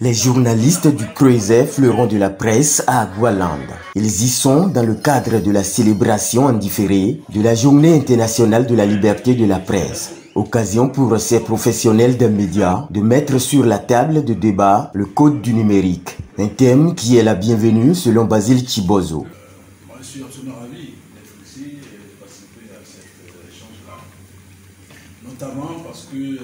Les journalistes du Creuset, fleuron de la presse à Agualand. Ils y sont dans le cadre de la célébration en différé de la Journée internationale de la liberté de la presse. Occasion pour ces professionnels des médias de mettre sur la table de débat le code du numérique. Un thème qui est la bienvenue selon Basile Chibozo. Moi, je suis absolument ravi d'être ici et de participer à cet échange-là. Notamment parce qu'il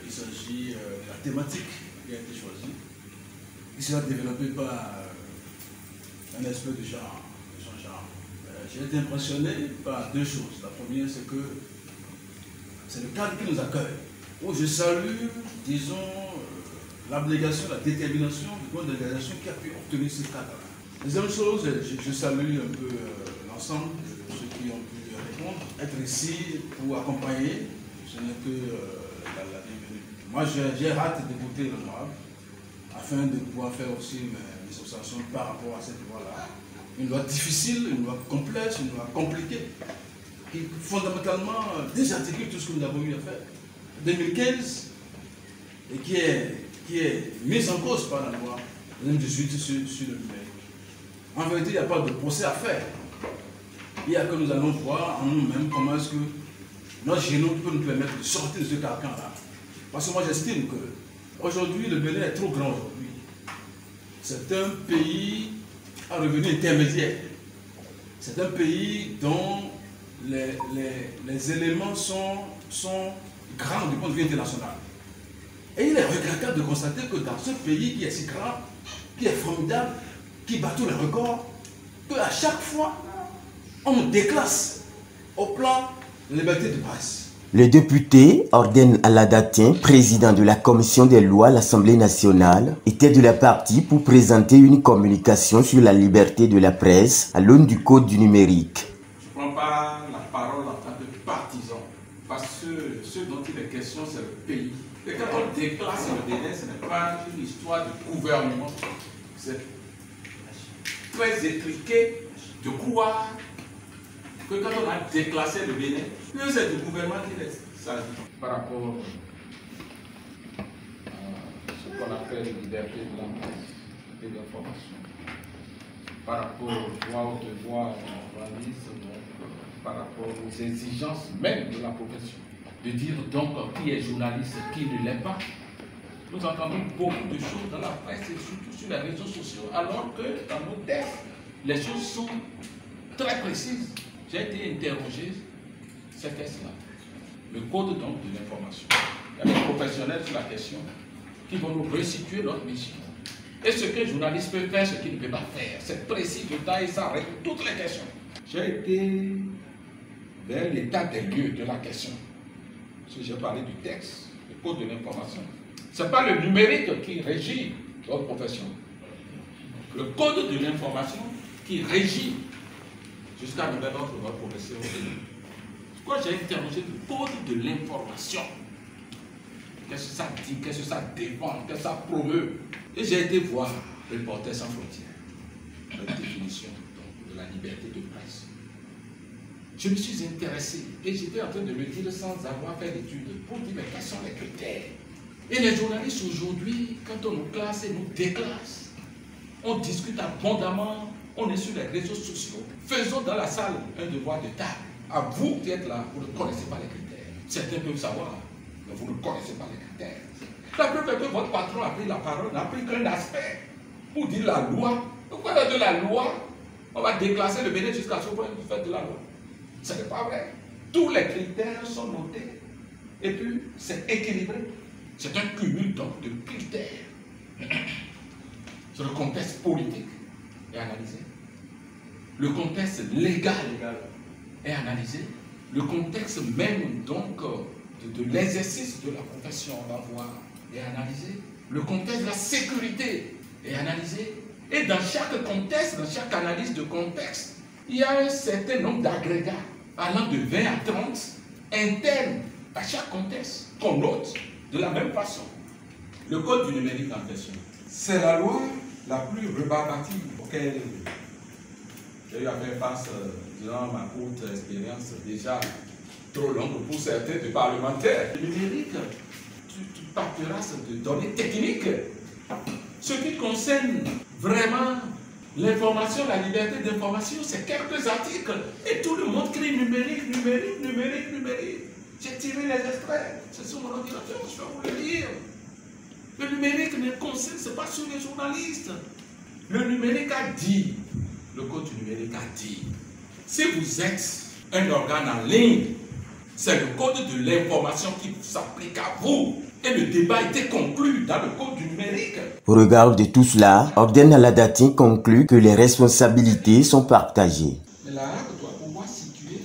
s'agit de la thématique qui a été choisie, qui sera développée par un esprit de genre. J'ai été impressionné par deux choses. La première, c'est que c'est le cadre qui nous accueille, où je salue, disons, l'abnégation, la détermination du corps d'organisation qui a pu obtenir ce cadre-là. Deuxième chose, je salue un peu l'ensemble de ceux qui ont pu répondre. Être ici pour accompagner, ce n'est que la bienvenue. Moi, j'ai hâte d'écouter l'honorable afin de pouvoir faire aussi mes observations par rapport à cette loi-là. Une loi difficile, une loi complexe, une loi compliquée, qui fondamentalement désarticule tout ce que nous avons eu à faire. 2015, et qui est mise en cause par la loi 2018 sur le numérique. En vérité, il n'y a pas de procès à faire. Il y a que nous allons voir en nous-mêmes comment est-ce que notre génome peut nous permettre de sortir de ce carcan-là. Parce que moi j'estime que aujourd'hui le Bénin est trop grand aujourd'hui. C'est un pays à revenu intermédiaire. C'est un pays dont les éléments sont grands du point de vue international. Et il est regrettable de constater que dans ce pays qui est si grand, qui est formidable, qui bat tous les records, qu'à chaque fois, on nous déclasse au plan de la liberté de presse. Le député Orden Aladatien, président de la commission des lois à l'Assemblée nationale, était de la partie pour présenter une communication sur la liberté de la presse à l'aune du code du numérique. Je ne prends pas la parole en tant que partisan, parce que ce dont il est question, c'est le pays. Et quand on déclasse le Bénin, ce n'est pas une histoire de gouvernement. C'est très étriqué de croire que quand on a déclassé le Bénin, c'est du gouvernement qui s'agit. Par rapport à ce qu'on appelle la liberté de la presse et de l'information, par rapport aux droits au devoir journalistes, par rapport aux exigences même de la profession, de dire donc qui est journaliste et qui ne l'est pas. Nous entendons beaucoup de choses dans la presse et surtout sur les réseaux sociaux, alors que dans nos textes, les choses sont très précises. J'ai été interrogé, c'était cela. Le code donc de l'information. Il y a des professionnels sur la question qui vont nous restituer notre mission. Et ce qu'un journaliste peut faire, ce qu'il ne peut pas faire. C'est précis, détail, ça règle toutes les questions. J'ai été vers l'état des lieux de la question. Parce que j'ai parlé du texte, le code de l'information. Ce n'est pas le numérique qui régit notre profession. Le code de l'information qui régit jusqu'à nouvel ordre de notre profession. Pourquoi j'ai interrogé le code de l'information? Qu'est-ce que ça dit? Qu'est-ce que ça défend? Qu'est-ce que ça promeut? Et j'ai été voir Reporters sans frontières, la définition de la liberté de presse. Je me suis intéressé et j'étais en train de me dire sans avoir fait d'études pour dire mais quels sont les critères? Et les journalistes aujourd'hui, quand on nous classe et nous déclasse, on discute abondamment, on est sur les réseaux sociaux. Faisons dans la salle un devoir de table. À vous qui êtes là, vous ne connaissez pas les critères. Certains peuvent savoir, mais vous ne connaissez pas les critères. La preuve est que votre patron a pris la parole, n'a pris qu'un aspect pour dire la loi. Pourquoi de la loi, on va déclasser le Bénin jusqu'à ce point du fait de la loi? Ce n'est pas vrai. Tous les critères sont notés. Et puis, c'est équilibré. C'est un cumul donc de critères. Sur le contexte politique est analysé. Le contexte légal est analysé. Le contexte même donc de l'exercice de la profession, on va voir, est analysé. Le contexte de la sécurité est analysé. Et dans chaque contexte, dans chaque analyse de contexte, il y a un certain nombre d'agrégats allant de 20 à 30 internes à chaque contexte qu'on note de la même façon. Le code du numérique en question, c'est la loi la plus rebarbative auquel j'ai eu à faire face durant ma courte expérience déjà trop longue pour certains de parlementaires. Le numérique, tu partiras de données techniques. concerne vraiment l'information, la liberté d'information, c'est quelques articles. Et tout le monde crie numérique, numérique, numérique, numérique. J'ai tiré les extraits. C'est sur mon ordinateur, je vais vous le lire. Le numérique ne concerne, c'est pas sur les journalistes. Le numérique a dit, le code du numérique a dit, si vous êtes un organe en ligne, c'est le code de l'information qui s'applique à vous. Et le débat était conclu dans le code du numérique. Au regard de tout cela, Orden Aladatin conclut que les responsabilités sont partagées. Mais la RAC doit pouvoir situer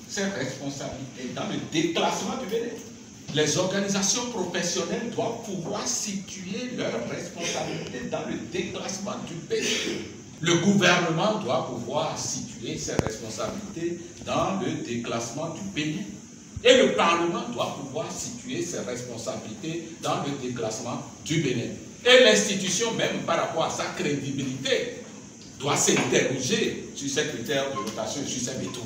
ses responsabilités dans le déclassement du Bénin. Les organisations professionnelles doivent pouvoir situer leurs responsabilités dans le déclassement du Bénin. Le gouvernement doit pouvoir situer ses responsabilités dans le déclassement du Bénin. Et le Parlement doit pouvoir situer ses responsabilités dans le déclassement du Bénin. Et l'institution même, par rapport à sa crédibilité, doit s'interroger sur ses critères de notation et sur ses méthodes.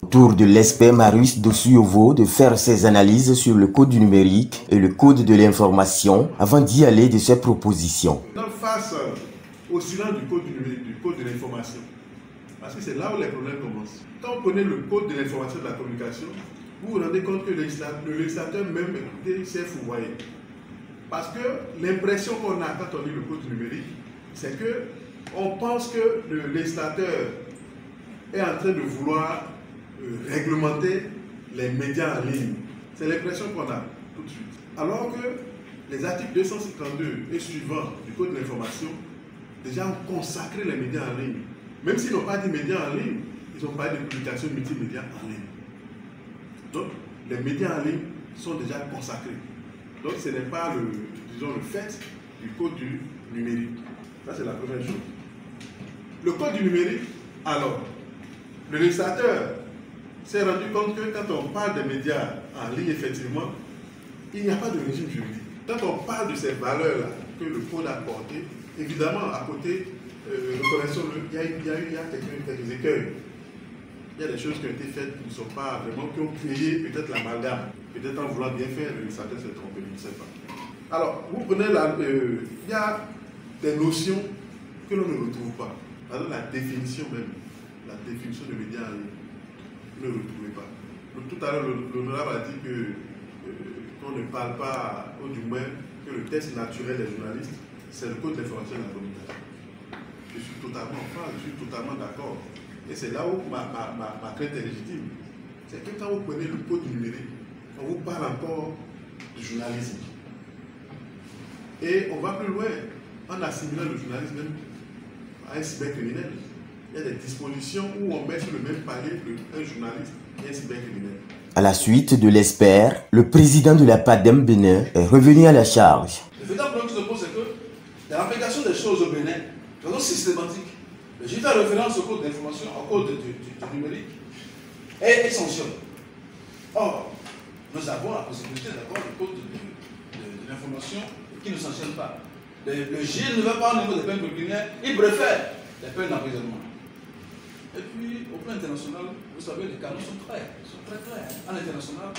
Tour de l'expert Marius Dossuyovo de faire ses analyses sur le code du numérique et le code de l'information avant d'y aller de ses propositions. Face au silence du code du numérique, du code de l'information, parce que c'est là où les problèmes commencent. Quand on connaît le code de l'information et de la communication, vous vous rendez compte que le législateur même s'est fourvoyé. Parce que l'impression qu'on a quand on lit le code du numérique, c'est que on pense que le législateur est en train de vouloir réglementer les médias en ligne. C'est l'impression qu'on a tout de suite. Alors que les articles 252 et suivants du Code de l'information déjà ont consacré les médias en ligne. Même s'ils n'ont pas dit médias en ligne, ils ont parlé de publications multimédia en ligne. Donc, les médias en ligne sont déjà consacrés. Donc, ce n'est pas le fait du Code du numérique. Ça, c'est la première chose. Le Code du numérique, alors, le législateur s'est rendu compte que quand on parle des médias en ligne, effectivement, il n'y a pas de régime juridique. Quand on parle de ces valeurs-là que le Code a portées, évidemment, à côté, reconnaissons-le, il y a quelques écueils. Il y a des choses qui ont été faites qui ne sont pas vraiment, qui ont créé peut-être l'amalgame. Peut-être en voulant bien faire, le législateur s'est trompé, je ne sais pas. Alors, vous prenez il y a des notions que l'on ne retrouve pas. Par exemple, la définition même, la définition de médias en ligne, vous ne le retrouvez pas. Donc, tout à l'heure, l'honorable a dit qu'on ne parle pas, ou du moins, que le test naturel des journalistes, c'est le code de l'information et de la communication. Je suis totalement en phase, je suis totalement d'accord. Et c'est là où ma crainte est légitime. C'est que quand vous prenez le code du numérique, on vous parle encore du journalisme. Et on va plus loin, en assimilant le journalisme même à un cybercriminel. Il y a des dispositions où on met sur le même palier un journaliste et un cybercriminel. À la suite de l'expert, le président de la PADEM Bénin est revenu à la charge. Le véritable problème qui se pose, c'est que l'application des choses au Bénin, de façon systématique, j'ai fait référence au code d'information, au code du numérique, est essentiel. Or, nous avons la possibilité d'avoir le code de l'information qui ne sanctionne pas. Le GIE ne va pas au niveau des peines pécuniaires, il préfère les peines d'emprisonnement. Et puis, au plan international, vous savez, les canons sont très clairs. En international,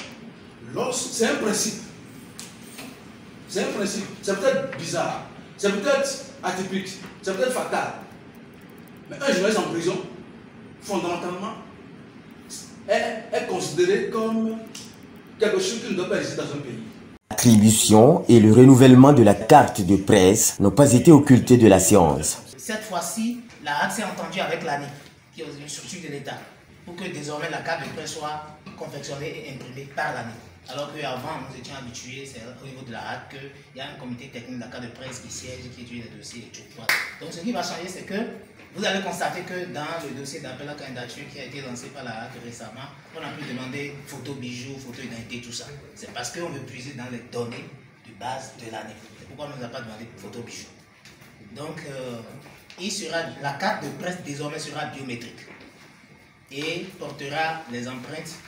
c'est un principe. C'est un principe. C'est peut-être bizarre, c'est peut-être atypique, c'est peut-être fatal. Mais un journaliste en prison, fondamentalement, est considéré comme quelque chose qui ne doit pas exister dans un pays. L'attribution et le renouvellement de la carte de presse n'ont pas été occultés de la séance. Cette fois-ci, la RAC s'est entendue avec l'ANI, qui est une structure de l'État, pour que désormais la carte de presse soit confectionnée et imprimée par l'ANI. Alors qu'avant, nous étions habitués, c'est au niveau de la RAC, qu'il y a un comité technique de la carte de presse qui siège, qui étudie les dossiers et tout. Donc ce qui va changer, c'est que vous allez constater que dans le dossier d'appel à candidature qui a été lancé par la RAC récemment, on a pu demander photo bijoux, photo d'identité, tout ça. C'est parce qu'on veut puiser dans les données de base de l'année. C'est pourquoi on ne nous a pas demandé photo bijoux. Donc, la carte de presse désormais sera biométrique et portera les empreintes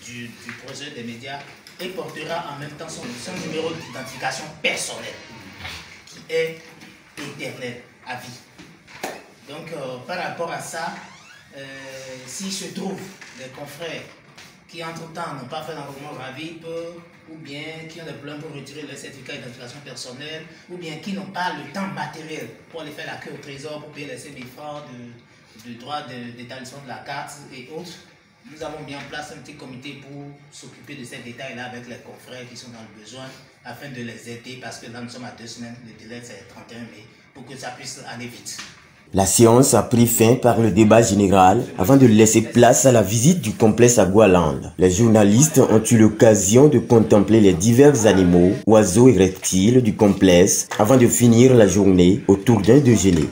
du projet des médias et portera en même temps son numéro d'identification personnelle qui est éternel, à vie. Donc, par rapport à ça, s'il se trouve des confrères qui entre-temps n'ont pas fait l'enrôlement RAVIP, ou bien qui ont des problèmes pour retirer leur certificat d'identification personnelle, ou bien qui n'ont pas le temps matériel pour aller faire la queue au trésor, pour payer les 5 000 francs de droit d'établissement de la carte et autres. Nous avons mis en place un petit comité pour s'occuper de ces détails-là avec les confrères qui sont dans le besoin, afin de les aider, parce que là nous sommes à 2 semaines, le délai c'est le 31 mai, pour que ça puisse aller vite. La séance a pris fin par le débat général avant de laisser place à la visite du complexe Agualand. Les journalistes ont eu l'occasion de contempler les divers animaux, oiseaux et reptiles du complexe avant de finir la journée autour d'un déjeuner.